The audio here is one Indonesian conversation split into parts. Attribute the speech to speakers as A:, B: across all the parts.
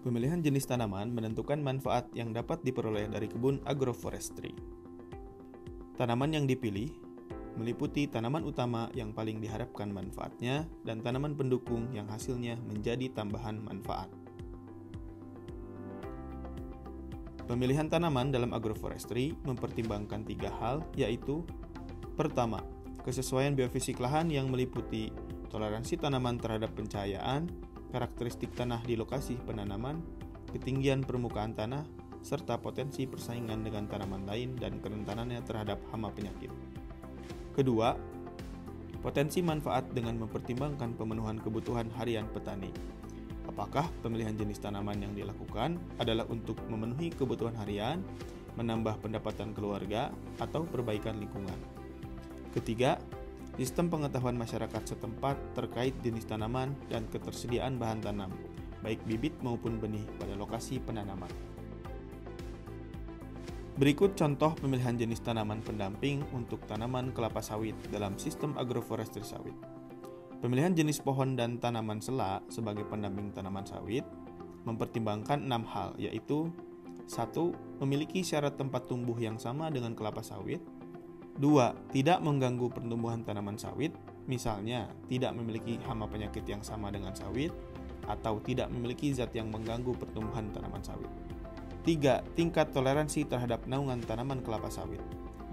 A: Pemilihan jenis tanaman menentukan manfaat yang dapat diperoleh dari kebun agroforestry. Tanaman yang dipilih meliputi tanaman utama yang paling diharapkan manfaatnya dan tanaman pendukung yang hasilnya menjadi tambahan manfaat. Pemilihan tanaman dalam agroforestry mempertimbangkan 3 hal, yaitu: pertama, kesesuaian biofisik lahan yang meliputi toleransi tanaman terhadap pencahayaan, karakteristik tanah di lokasi penanaman, ketinggian permukaan tanah, serta potensi persaingan dengan tanaman lain dan kerentanannya terhadap hama penyakit. Kedua, potensi manfaat dengan mempertimbangkan pemenuhan kebutuhan harian petani. Apakah pemilihan jenis tanaman yang dilakukan adalah untuk memenuhi kebutuhan harian, menambah pendapatan keluarga, atau perbaikan lingkungan? Ketiga, sistem pengetahuan masyarakat setempat terkait jenis tanaman dan ketersediaan bahan tanam, baik bibit maupun benih pada lokasi penanaman. Berikut contoh pemilihan jenis tanaman pendamping untuk tanaman kelapa sawit dalam sistem agroforestry sawit. Pemilihan jenis pohon dan tanaman sela sebagai pendamping tanaman sawit mempertimbangkan 6 hal, yaitu: 1. Memiliki syarat tempat tumbuh yang sama dengan kelapa sawit. 2. Tidak mengganggu pertumbuhan tanaman sawit, misalnya tidak memiliki hama penyakit yang sama dengan sawit, atau tidak memiliki zat yang mengganggu pertumbuhan tanaman sawit. 3. Tingkat toleransi terhadap naungan tanaman kelapa sawit.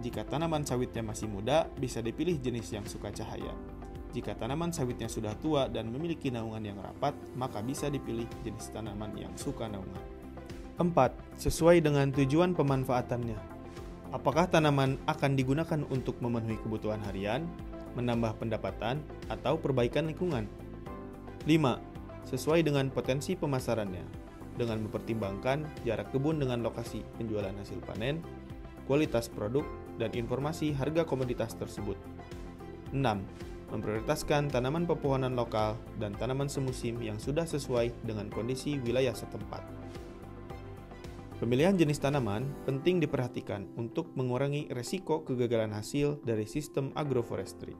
A: Jika tanaman sawitnya masih muda, bisa dipilih jenis yang suka cahaya. Jika tanaman sawitnya sudah tua dan memiliki naungan yang rapat, maka bisa dipilih jenis tanaman yang suka naungan. 4. Sesuai dengan tujuan pemanfaatannya. Apakah tanaman akan digunakan untuk memenuhi kebutuhan harian, menambah pendapatan, atau perbaikan lingkungan? 5. Sesuai dengan potensi pemasarannya, dengan mempertimbangkan jarak kebun dengan lokasi penjualan hasil panen, kualitas produk, dan informasi harga komoditas tersebut. 6. Memprioritaskan tanaman pepohonan lokal dan tanaman semusim yang sudah sesuai dengan kondisi wilayah setempat. Pemilihan jenis tanaman penting diperhatikan untuk mengurangi resiko kegagalan hasil dari sistem agroforestry.